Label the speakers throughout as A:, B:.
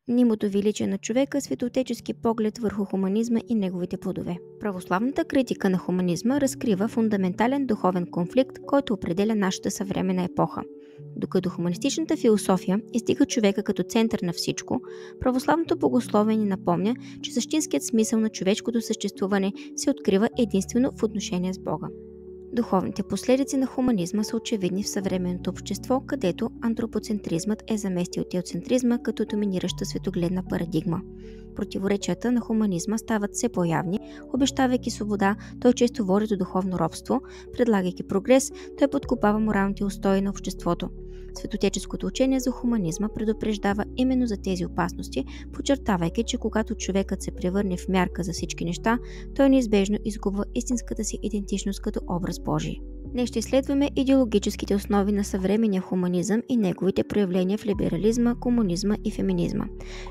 A: Мнимото величие на човека – светоотечески поглед върху хуманизма и неговите плодове. Православната критика на хуманизма разкрива фундаментален духовен конфликт, който определя нашата съвременна епоха. Докато хуманистичната философия издига човека като център на всичко, православното богословие ни напомня, че същинският смисъл на човешкото съществуване се открива единствено в отношение с Бога. Духовните последици на хуманизма са очевидни в съвременното общество, където антропоцентризмът е заместил теоцентризма като доминираща светогледна парадигма. Противоречията на хуманизма стават все по-явни, обещавайки свобода, той често води до духовно робство, предлагайки прогрес, той подкопава моралните устои на обществото. Светотеческото учение за хуманизма предупреждава именно за тези опасности, подчертавайки, че когато човекът се превърне в мярка за всички неща, той неизбежно изгубва истинската си идентичност като образ Божий. Днес ще изследваме идеологическите основи на съвременния хуманизъм и неговите проявления в либерализма, комунизма и феминизма.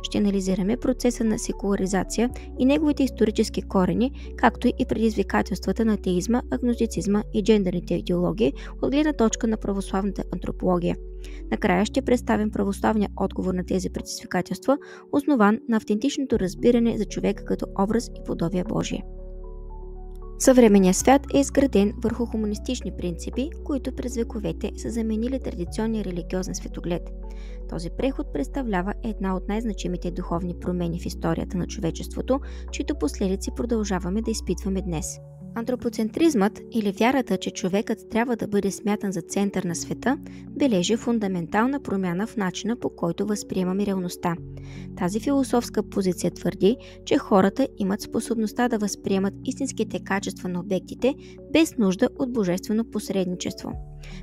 A: Ще анализираме процеса на секуларизация и неговите исторически корени, както и предизвикателствата на атеизма, агностицизма и джендерните идеологии от гледна точка на православната антропология. Накрая ще представим православния отговор на тези предизвикателства, основан на автентичното разбиране за човека като образ и подобие Божие. Съвременният свят е изграден върху хуманистични принципи, които през вековете са заменили традиционния религиозен светоглед. Този преход представлява една от най-значимите духовни промени в историята на човечеството, чието последици продължаваме да изпитваме днес. Антропоцентризмът или вярата, че човекът трябва да бъде смятан за център на света, бележи фундаментална промяна в начина, по който възприемаме реалността. Тази философска позиция твърди, че хората имат способността да възприемат истинските качества на обектите без нужда от божествено посредничество.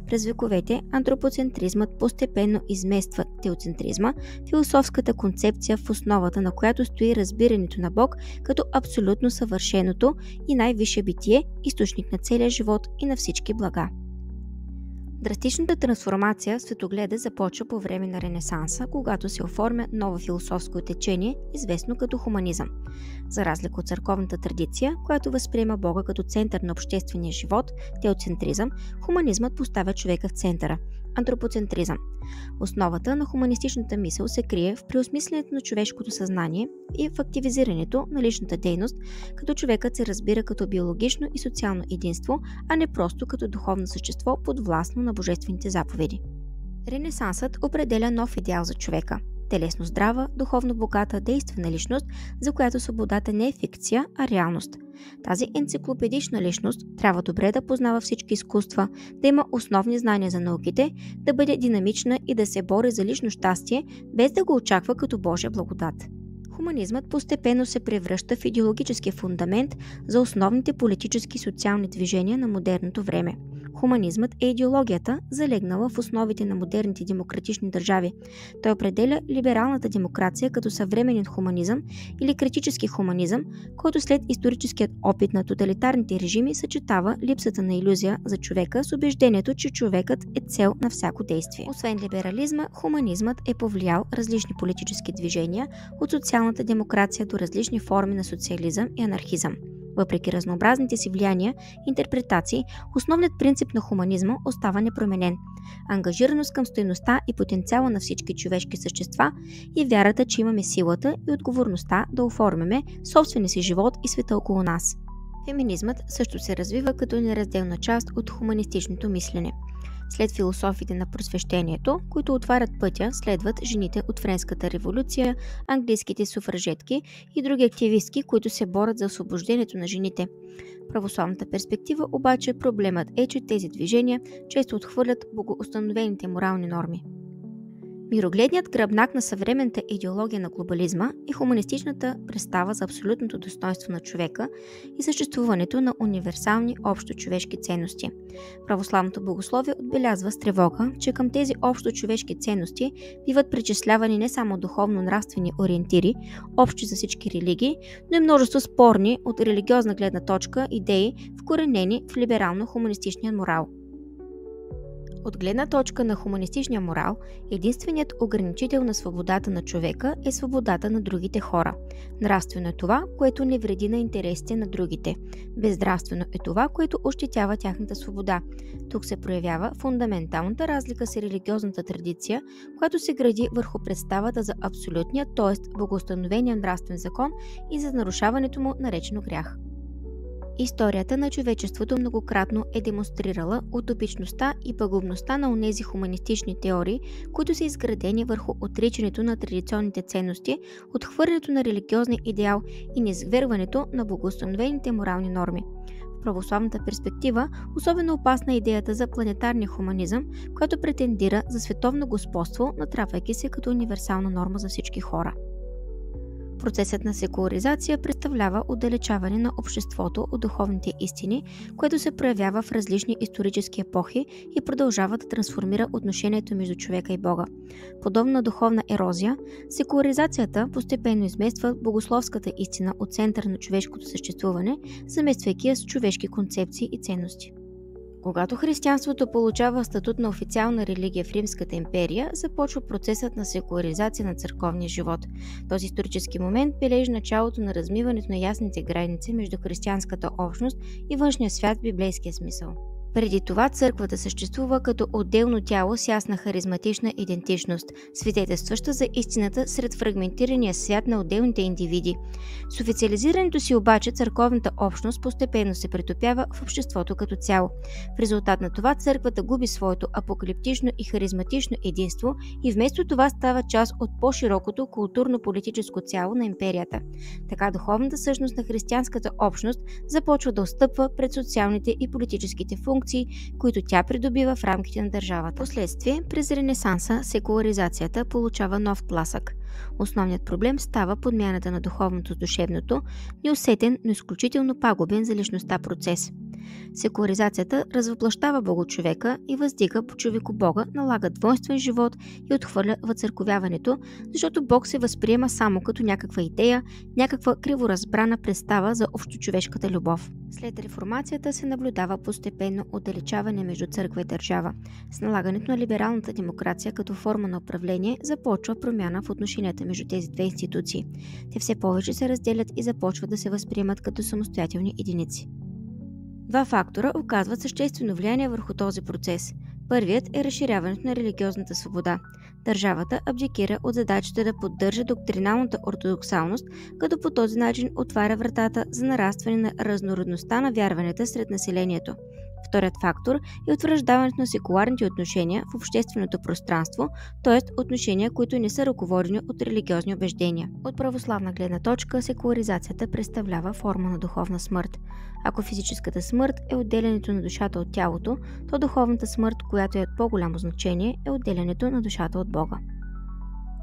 A: През вековете антропоцентризмът постепенно измества теоцентризма, философската концепция, в основата на която стои разбирането на Бог като абсолютно съвършеното и най-висше битие, източник на целия живот и на всички блага. Драстичната трансформация в светогледа започва по време на Ренесанса, когато се оформя ново философско течение, известно като хуманизъм. За разлика от църковната традиция, която възприема Бога като център на обществения живот, теоцентризъм, хуманизмът поставя човека в центъра – антропоцентризъм. Основата на хуманистичната мисъл се крие в преосмисленето на човешкото съзнание и в активизирането на личната дейност, като човекът се разбира като биологично и социално единство, а не просто като духовно същество подвластно на божествените заповеди. Ренесансът определя нов идеал за човека – телесно здрава, духовно богата, действена личност, за която свободата не е фикция, а реалност. Тази енциклопедична личност трябва добре да познава всички изкуства, да има основни знания за науките, да бъде динамична и да се бори за лично щастие, без да го очаква като Божия благодат. Хуманизмът постепенно се превръща в идеологически фундамент за основните политически и социални движения на модерното време. Хуманизмът е идеологията, залегнала в основите на модерните демократични държави. Той определя либералната демокрация като съвременен хуманизъм или критически хуманизъм, който след историческият опит на тоталитарните режими съчетава липсата на илюзия за човека с убеждението, че човекът е цел на всяко действие. Освен либерализма, хуманизмът е повлиял различни политически движения, от социалната демокрация до различни форми на социализъм и анархизъм. Въпреки разнообразните си влияния и интерпретации, основният принцип на хуманизма остава непроменен – ангажираност към стойността и потенциала на всички човешки същества и вярата, че имаме силата и отговорността да оформяме собствения си живот и света около нас. Феминизмът също се развива като неразделна част от хуманистичното мислене. След философите на просвещението, които отварят пътя, следват жените от Френската революция, английските суфражетки и други активистки, които се борят за освобождението на жените. Православната перспектива обаче проблемът е, че тези движения често отхвърлят богоустановените морални норми. Мирогледният гръбнак на съвременната идеология на глобализма е хуманистичната представа за абсолютното достоинство на човека и съществуването на универсални общочовешки ценности. Православното богословие отбелязва с тревога, че към тези общочовешки ценности биват причислявани не само духовно-нравствени ориентири, общи за всички религии, но и множество спорни от религиозна гледна точка идеи, вкоренени в либерално-хуманистичния морал. От гледна точка на хуманистичния морал, единственият ограничител на свободата на човека е свободата на другите хора. Нравствено е това, което не вреди на интересите на другите. Безнравствено е това, което ощетява тяхната свобода. Тук се проявява фундаменталната разлика с религиозната традиция, която се гради върху представата за абсолютния, т.е. богоустановения нравствен закон и за нарушаването му наречено грях. Историята на човечеството многократно е демонстрирала утопичността и пагубността на онези хуманистични теории, които са изградени върху отричането на традиционните ценности, отхвърлянето на религиозния идеал и низвергването на богоустановените морални норми. В православната перспектива особено опасна е идеята за планетарния хуманизъм, която претендира за световно господство, натравайки се като универсална норма за всички хора. Процесът на секуларизация представлява отдалечаване на обществото от духовните истини, което се проявява в различни исторически епохи и продължава да трансформира отношението между човека и Бога. Подобно на духовна ерозия, секуларизацията постепенно измества богословската истина от центъра на човешкото съществуване, замествайки я с човешки концепции и ценности. Когато християнството получава статут на официална религия в Римската империя, започва процесът на секуларизация на църковния живот. Този исторически момент бележи началото на размиването на ясните граници между християнската общност и външния свят в библейския смисъл. Преди това църквата съществува като отделно тяло с ясна харизматична идентичност, свидетелстваща за истината сред фрагментирания свят на отделните индивиди. С официализирането си обаче църковната общност постепенно се претопява в обществото като цяло. В резултат на това църквата губи своето апокалиптично и харизматично единство и вместо това става част от по-широкото културно-политическо цяло на империята. Така духовната същност на християнската общност започва да отстъпва пред социалните и политическите функции, които тя придобива в рамките на държавата. Последствие, през Ренесанса, секуларизацията получава нов тласък. Основният проблем става подмяната на духовното с душевното, неусетен, но изключително пагубен за личността процес. Секуларизацията развъплащава богочовека и въздига по човеко Бога, налага двойствен живот и отхвърля въцърковяването, защото Бог се възприема само като някаква идея, някаква криворазбрана представа за общочовешката любов. След реформацията се наблюдава постепенно отдалечаване между църква и държава. С налагането на либералната демокрация като форма на управление започва промяна в отношенията между тези две институции. Те все повече се разделят и започват да се възприемат като самостоятелни единици. Два фактора оказват съществено влияние върху този процес. Първият е разширяването на религиозната свобода. Държавата абдикира от задачата да поддържа доктриналната ортодоксалност, като по този начин отваря вратата за нарастване на разнородността на вярванията сред населението. Вторият фактор е утвърждаването на секуларните отношения в общественото пространство, т.е. отношения, които не са ръководени от религиозни убеждения. От православна гледна точка, секуларизацията представлява форма на духовна смърт. Ако физическата смърт е отделянето на душата от тялото, то духовната смърт, която е от по-голямо значение, е отделянето на душата от Бога.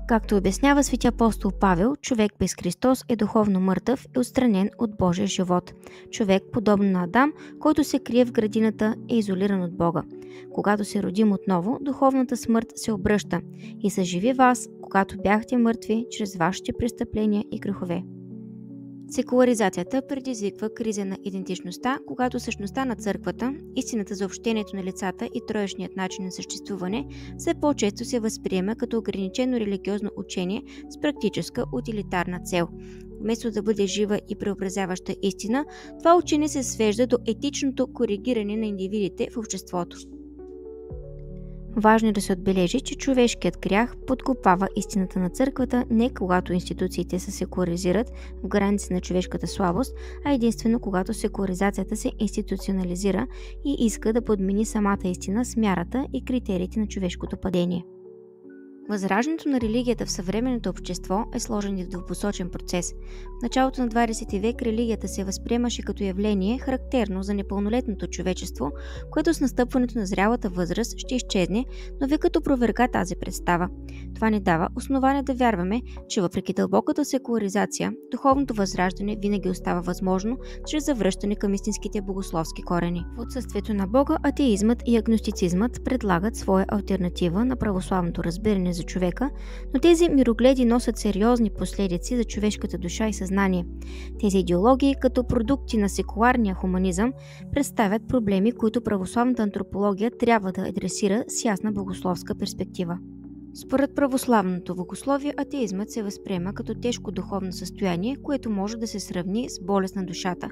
A: Както обяснява свети апостол Павел, човек без Христос е духовно мъртъв и отстранен от Божия живот. Човек, подобно на Адам, който се крие в градината, е изолиран от Бога. Когато се родим отново, духовната смърт се обръща и съживи вас, когато бяхте мъртви чрез вашите престъпления и грехове. Секуларизацията предизвиква криза на идентичността, когато същността на църквата, истината за общението на лицата и троечният начин на съществуване все по-често се възприема като ограничено религиозно учение с практическа утилитарна цел. Вместо да бъде жива и преобразяваща истина, това учение се свежда до етичното коригиране на индивидите в обществото. Важно е да се отбележи, че човешкият грях подкопава истината на църквата не когато институциите се секуларизират в граници на човешката слабост, а единствено когато секуларизацията се институционализира и иска да подмени самата истина с мярата и критериите на човешкото падение. Възраждането на религията в съвременното общество е сложен и двупосочен процес. В началото на 20 век религията се възприемаше като явление, характерно за непълнолетното човечество, което с настъпването на зрялата възраст ще изчезне, но векът опроверга тази представа. Това ни дава основание да вярваме, че въпреки дълбоката секуларизация, духовното възраждане винаги остава възможно чрез завръщане към истинските богословски корени. В отсъствието на Бога, атеизмът и агностицизмът предлагат своя алтернатива на православното разбиране за човека, но тези мирогледи носят сериозни последици за човешката душа и съзнание. Тези идеологии, като продукти на секуларния хуманизъм, представят проблеми, които православната антропология трябва да адресира с ясна богословска перспектива. Според православното богословие, атеизмът се възприема като тежко духовно състояние, което може да се сравни с болест на душата.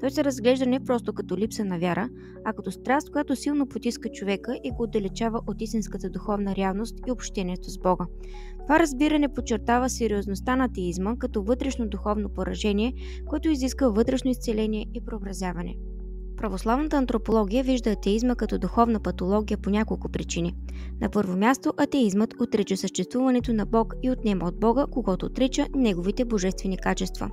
A: Той се разглежда не просто като липса на вяра, а като страст, която силно потиска човека и го отдалечава от истинската духовна реалност и общението с Бога. Това разбиране подчертава сериозността на атеизма като вътрешно духовно поражение, което изисква вътрешно изцеление и преобразяване. Православната антропология вижда атеизма като духовна патология по няколко причини. На първо място, атеизмът отрича съществуването на Бог и отнема от Бога, когато отрича неговите божествени качества.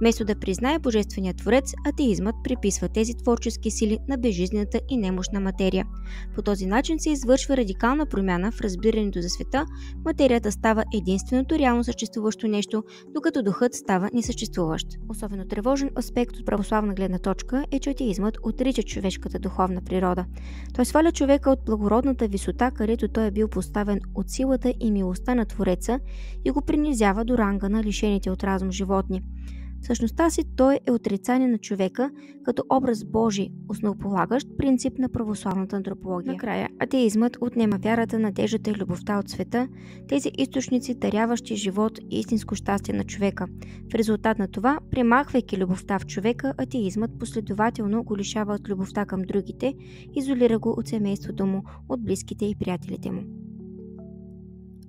A: Вместо да признае божествения творец, атеизмът приписва тези творчески сили на безжизнената и немощна материя. По този начин се извършва радикална промяна в разбирането за света, материята става единственото реално съществуващо нещо, докато духът става несъществуващ. Особено тревожен аспект от православна гледна точка е, че атеизмът отрича човешката духовна природа. Той сваля човека от благородната висота, където той е бил поставен от силата и милостта на Твореца и го принизява до ранга на лишените от разум животни. В същността си той е отрицание на човека като образ Божий, основополагащ принцип на православната антропология. Накрая, атеизмът отнема вярата, надеждата и любовта от света, тези източници, даряващи живот и истинско щастие на човека. В резултат на това, премахвайки любовта в човека, атеизмът последователно го лишава от любовта към другите, изолира го от семейството му, от близките и приятелите му.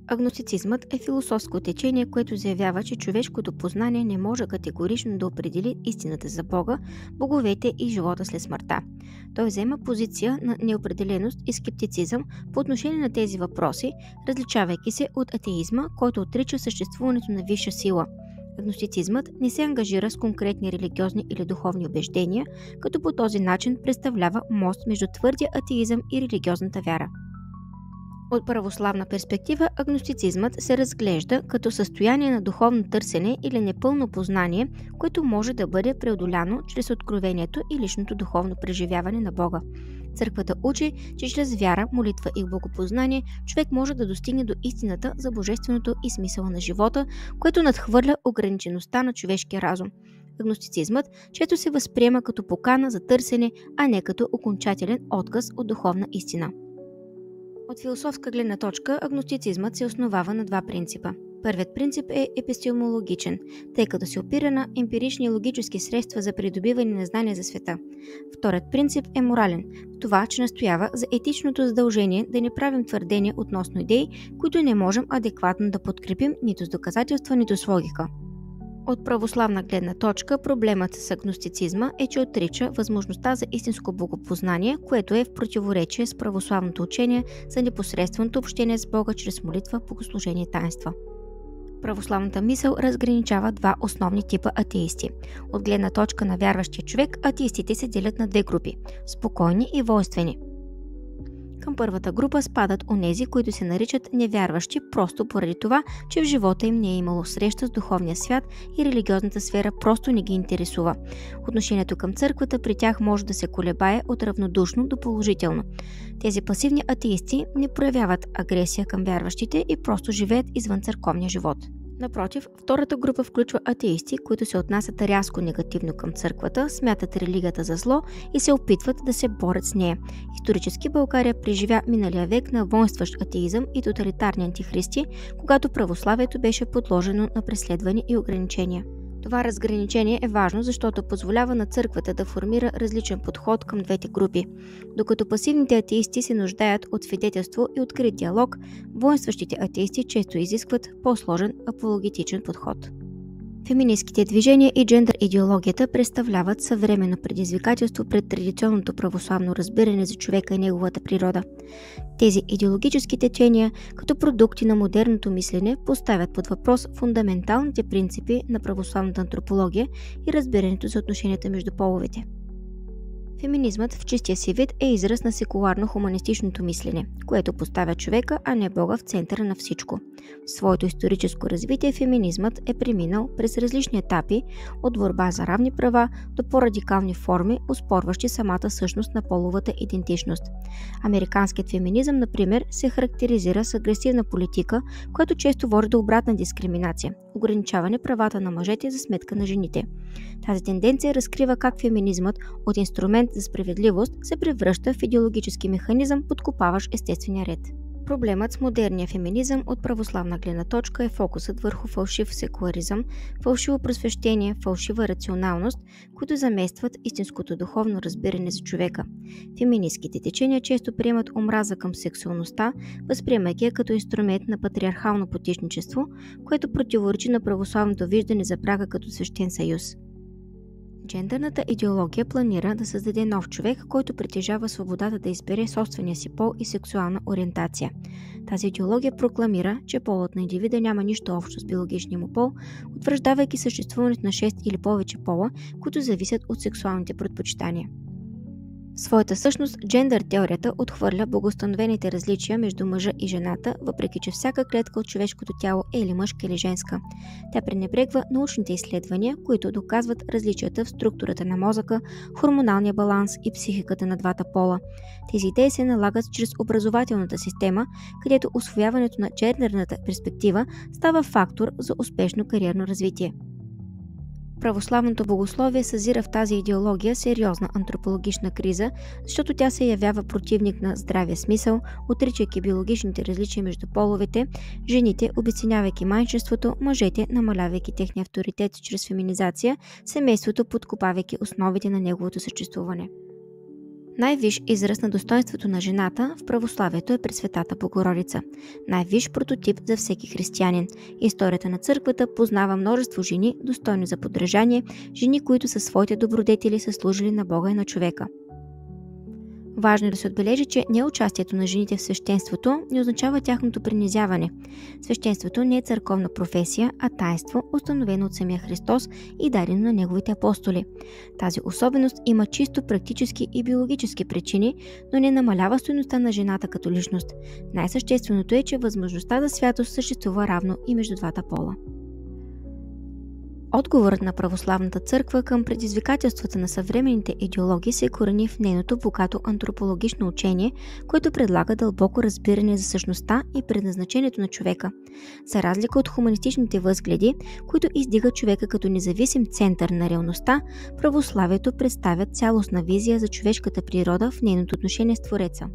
A: Агностицизмът е философско течение, което заявява, че човешкото познание не може категорично да определи истината за Бога, боговете и живота след смъртта. Той взема позиция на неопределеност и скептицизъм по отношение на тези въпроси, различавайки се от атеизма, който отрича съществуването на висша сила. Агностицизмът не се ангажира с конкретни религиозни или духовни убеждения, като по този начин представлява мост между твърдия атеизъм и религиозната вяра. От православна перспектива, агностицизмът се разглежда като състояние на духовно търсене или непълно познание, което може да бъде преодоляно чрез откровението и личното духовно преживяване на Бога. Църквата учи, че чрез вяра, молитва и богопознание човек може да достигне до истината за божественото и смисъла на живота, което надхвърля ограничеността на човешкия разум. Агностицизмът често се възприема като покана за търсене, а не като окончателен отказ от духовна истина. От философска гледна точка, агностицизмът се основава на два принципа. Първият принцип е епистемологичен, тъй като се опира на емпирични и логически средства за придобиване на знания за света. Вторият принцип е морален, в това, че настоява за етичното задължение да не правим твърдения относно идеи, които не можем адекватно да подкрепим нито с доказателства, нито с логика. От православна гледна точка, проблемът с агностицизма е, че отрича възможността за истинско богопознание, което е в противоречие с православното учение за непосредственото общение с Бога чрез молитва, богослужение и таинства. Православната мисъл разграничава два основни типа атеисти. От гледна точка на вярващия човек, атеистите се делят на две групи – спокойни и войнствени. Към първата група спадат онези, които се наричат невярващи просто поради това, че в живота им не е имало среща с духовния свят и религиозната сфера просто не ги интересува. Отношението към църквата при тях може да се колебае от равнодушно до положително. Тези пасивни атеисти не проявяват агресия към вярващите и просто живеят извън църковния живот. Напротив, втората група включва атеисти, които се отнасят рязко негативно към църквата, смятат религията за зло и се опитват да се борят с нея. Исторически България преживя миналия век на войнстващ атеизъм и тоталитарни антихристи, когато православието беше подложено на преследване и ограничения. Това разграничение е важно, защото позволява на църквата да формира различен подход към двете групи. Докато пасивните атеисти се нуждаят от свидетелство и открит диалог, воинстващите атеисти често изискват по-сложен апологетичен подход. Феминистките движения и джендър идеологията представляват съвременно предизвикателство пред традиционното православно разбиране за човека и неговата природа. Тези идеологически течения, като продукти на модерното мислене, поставят под въпрос фундаменталните принципи на православната антропология и разбирането за отношенията между половете. Феминизмът в чистия си вид е израз на секуларно-хуманистичното мислене, което поставя човека, а не Бога в центъра на всичко. В своето историческо развитие феминизмът е преминал през различни етапи, от борба за равни права до по-радикални форми, оспорващи самата същност на половата идентичност. Американският феминизъм, например, се характеризира с агресивна политика, която често води до обратна дискриминация – ограничаване правата на мъжете за сметка на жените. Тази тенденция разкрива как феминизмът от инструмент за справедливост се превръща в идеологически механизъм, подкопаващ естествения ред. Проблемът с модерния феминизъм от православна гледна точка е фокусът върху фалшив секуларизъм, фалшиво просвещение, фалшива рационалност, които заместват истинското духовно разбиране за човека. Феминистките течения често приемат омраза към сексуалността, възприемайки я като инструмент на патриархално потичничество, което противоречи на православното виждане за брака като свещен съюз. Джендърната идеология планира да създаде нов човек, който притежава свободата да избере собствения си пол и сексуална ориентация. Тази идеология прокламира, че полът на индивида няма нищо общо с биологичния му пол, утвърждавайки съществуването на 6 или повече пола, които зависят от сексуалните предпочитания. В своята същност, джендър теорията отхвърля богоустановените различия между мъжа и жената, въпреки че всяка клетка от човешкото тяло е или мъжка или женска. Тя пренебрегва научните изследвания, които доказват различията в структурата на мозъка, хормоналния баланс и психиката на двата пола. Тези идеи се налагат чрез образователната система, където усвояването на джендърната перспектива става фактор за успешно кариерно развитие. Православното богословие съзира в тази идеология сериозна антропологична криза, защото тя се явява противник на здравия смисъл, отричайки биологичните различия между половете, жените обесценявайки майчинството, мъжете намалявайки техния авторитет чрез феминизация, семейството подкопавайки основите на неговото съществуване. Най-висш израз на достоинството на жената в православието е Пресветата Богородица, най-висш прототип за всеки християнин. Историята на църквата познава множество жени, достойни за подражание, жени, които със своите добродетели са служили на Бога и на човека. Важно е да се отбележи, че неучастието на жените в свещенството не означава тяхното принизяване. Свещенството не е църковна професия, а таинство, установено от самия Христос и дадено на неговите апостоли. Тази особеност има чисто практически и биологически причини, но не намалява стойността на жената като личност. Най-същественото е, че възможността за святост съществува равно и между двата пола. Отговорът на православната църква към предизвикателствата на съвременните идеологии се корени в нейното богато антропологично учение, което предлага дълбоко разбиране за същността и предназначението на човека. За разлика от хуманистичните възгледи, които издигат човека като независим център на реалността, православието представя цялостна визия за човешката природа в нейното отношение с Твореца.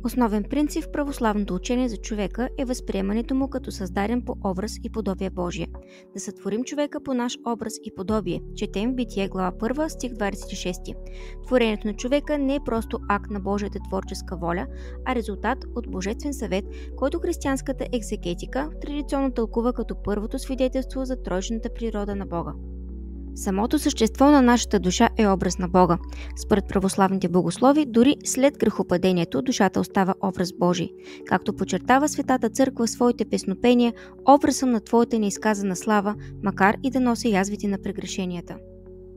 A: Основен принцип в православното учение за човека е възприемането му като създаден по образ и подобие Божие. Да сътворим човека по наш образ и подобие. Четем Битие, глава 1, стих 26. Творението на човека не е просто акт на Божията творческа воля, а резултат от божествен съвет, който християнската екзегетика традиционно тълкува като първото свидетелство за тройчната природа на Бога. Самото същество на нашата душа е образ на Бога. Според православните богослови, дори след грехопадението, душата остава образ Божий. Както подчертава Светата Църква в своите песнопения, образ съм на Твоята неизказана слава, макар и да нося язвите на прегрешенията.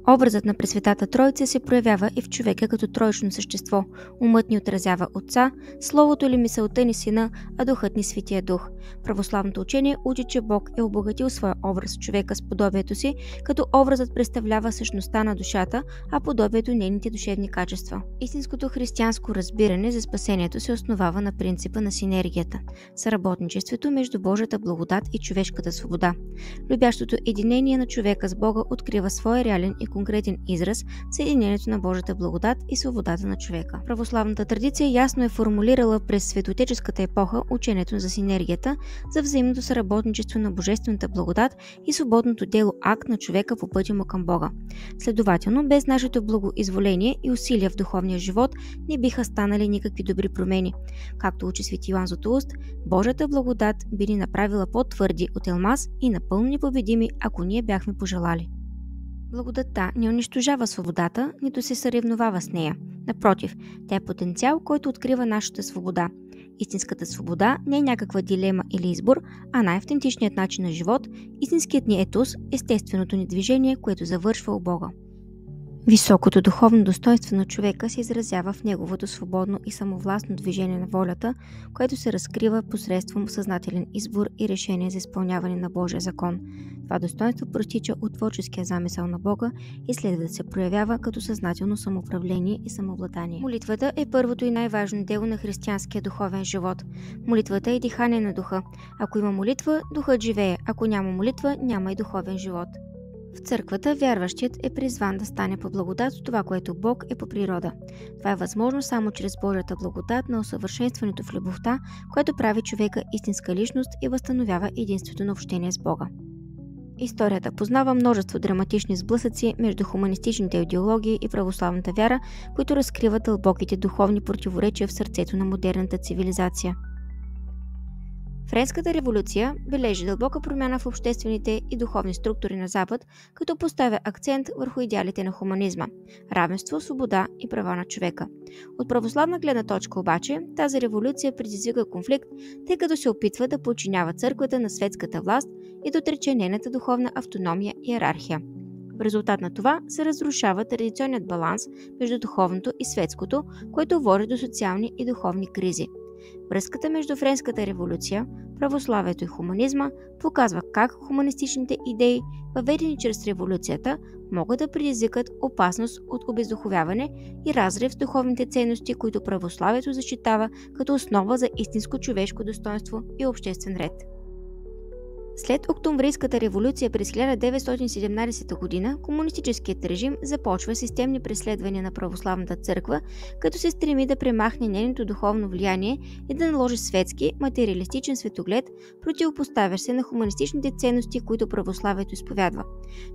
A: Образът на Пресветата Троица се проявява и в човека като троично същество. Умът ни отразява Отца, Словото или мисълта ни Сина, а Духът ни Светия Дух. Православното учение учи, че Бог е обогатил своя образ в човека с подобието си, като образът представлява същността на душата, а подобието нейните душевни качества. Истинското християнско разбиране за спасението се основава на принципа на синергията, съработничеството между Божията благодат и човешката свобода. Любящото единение на човека с Бога открива своя реален и конкретен израз в съединението на Божията благодат и свободата на човека. Православната традиция ясно е формулирала през светотеческата епоха учението за синергията, за взаимното съработничество на божествената благодат и свободното дело акт на човека по пътя му към Бога. Следователно, без нашето благоизволение и усилия в духовния живот не биха станали никакви добри промени. Както учи свети Йоан Златоуст, Божията благодат би ни направила по-твърди от елмаз и напълно непобедими, ако ние бяхме пожелали. Благодатта не унищожава свободата, нито се съревновава с нея. Напротив, тя е потенциал, който открива нашата свобода. Истинската свобода не е някаква дилема или избор, а най-автентичният начин на живот, истинският ни етос, естественото ни движение, което завършва у Бога. Високото духовно достоинство на човека се изразява в неговото свободно и самовластно движение на волята, което се разкрива посредством съзнателен избор и решение за изпълняване на Божия закон. Това достоинство проистича от творческия замисъл на Бога и следва да се проявява като съзнателно самоуправление и самообладание. Молитвата е първото и най-важно дело на християнския духовен живот. Молитвата е дихание на духа. Ако има молитва, духът живее. Ако няма молитва, няма и духовен живот. В църквата вярващият е призван да стане по благодат от това, което Бог е по природа. Това е възможно само чрез Божията благодат на усъвършенстването в любовта, което прави човека истинска личност и възстановява единството на общение с Бога. Историята познава множество драматични сблъсъци между хуманистичните идеологии и православната вяра, които разкриват дълбоките духовни противоречия в сърцето на модерната цивилизация. Френската революция бележи дълбока промяна в обществените и духовни структури на Запад, като поставя акцент върху идеалите на хуманизма – равенство, свобода и права на човека. От православна гледна точка обаче, тази революция предизвика конфликт, тъй като се опитва да подчинява църквата на светската власт и да отрече нейната духовна автономия и иерархия. В резултат на това се разрушава традиционният баланс между духовното и светското, което води до социални и духовни кризи. Връзката между Френската революция, православието и хуманизма показва как хуманистичните идеи, въведени чрез революцията, могат да предизвикат опасност от обездуховяване и разрив с духовните ценности, които православието защитава като основа за истинско човешко достоинство и обществен ред. След Октомврийската революция през 1917 г. комунистическият режим започва системни преследвания на православната църква, като се стреми да премахне нейното духовно влияние и да наложи светски, материалистичен светоглед, противопоставящ се на хуманистичните ценности, които православието изповядва.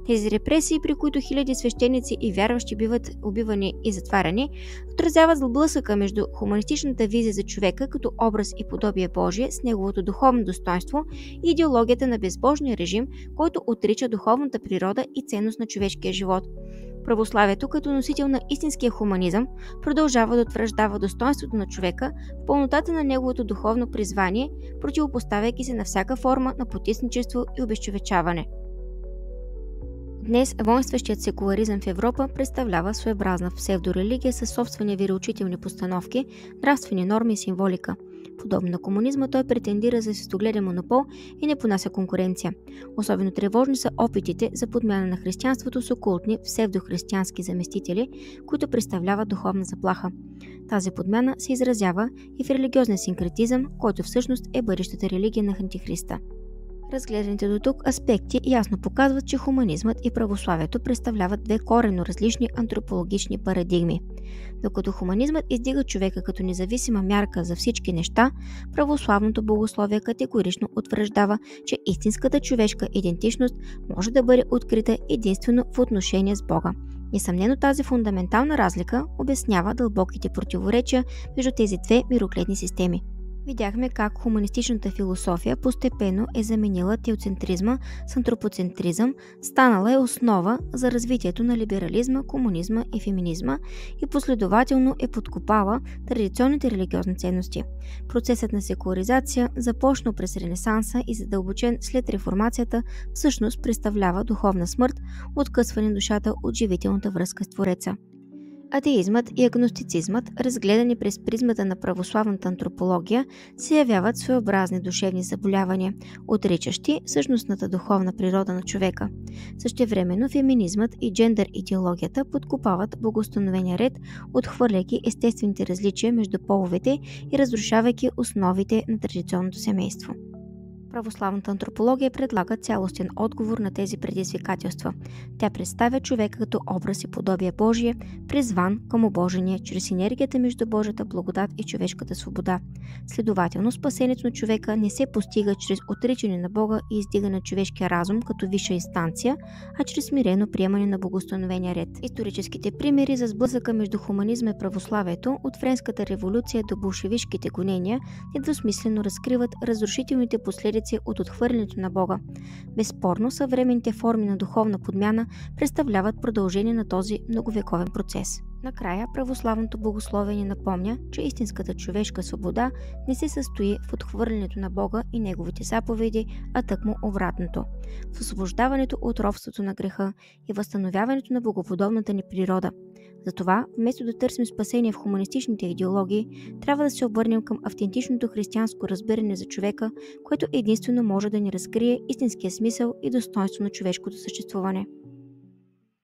A: Тези репресии, при които хиляди свещеници и вярващи биват убивани и затваряни, отразяват сблъсъка между хуманистичната визия за човека като образ и подобие Божие с неговото духовно достоинство и идеологията на безбожния режим, който отрича духовната природа и ценност на човешкия живот. Православието, като носител на истинския хуманизъм, продължава да утвърждава достоинството на човека в пълнотата на неговото духовно призвание, противопоставяйки се на всяка форма на потисничество и обезчовечаване. Днес воинстващият секуларизъм в Европа представлява своеобразна псевдорелигия със собствени вероучителни постановки, нравствени норми и символика. Подобно на комунизма, той претендира за светогледен монопол и не понася конкуренция. Особено тревожни са опитите за подмяна на християнството с окултни псевдохристиянски заместители, които представляват духовна заплаха. Тази подмяна се изразява и в религиозен синкретизъм, който всъщност е бъдещата религия на Антихриста. Разгледаните до тук аспекти ясно показват, че хуманизмът и православието представляват две коренно различни антропологични парадигми. Докато хуманизмът издига човека като независима мярка за всички неща, православното богословие категорично утвърждава, че истинската човешка идентичност може да бъде открита единствено в отношение с Бога. Несъмнено тази фундаментална разлика обяснява дълбоките противоречия между тези две мирогледни системи. Видяхме как хуманистичната философия постепенно е заменила теоцентризма с антропоцентризъм, станала е основа за развитието на либерализма, комунизма и феминизма и последователно е подкопала традиционните религиозни ценности. Процесът на секуларизация, започнал през Ренесанса и задълбочен след реформацията, всъщност представлява духовна смърт, откъсване на душата от живителната връзка с Твореца. Атеизмът и агностицизмът, разгледани през призмата на православната антропология, се явяват своеобразни душевни заболявания, отричащи същностната духовна природа на човека. Същевременно феминизмът и джендър идеологията подкопават богоустановения ред, отхвърляйки естествените различия между половете и разрушавайки основите на традиционното семейство. Православната антропология предлага цялостен отговор на тези предизвикателства. Тя представя човека като образ и подобие Божие, призван към обожение чрез енергията между Божията благодат и човешката свобода. Следователно, спасението на човека не се постига чрез отричане на Бога и издигане на човешкия разум като висша инстанция, а чрез смирено приемане на богоустановения ред. Историческите примери за сблъсъка между хуманизма и православието от Френската революция до болшевишките гонения недвусмислено разкриват разрушителните последици от отхвърлянето на Бога. Безспорно, съвременните форми на духовна подмяна представляват продължение на този многовековен процес. Накрая, православното богословие ни напомня, че истинската човешка свобода не се състои в отхвърлянето на Бога и Неговите заповеди, а тъкмо обратното – в освобождаването от робството на греха и възстановяването на богоподобната ни природа. Затова, вместо да търсим спасение в хуманистичните идеологии, трябва да се обърнем към автентичното християнско разбиране за човека, което единствено може да ни разкрие истинския смисъл и достоинство на човешкото съществуване.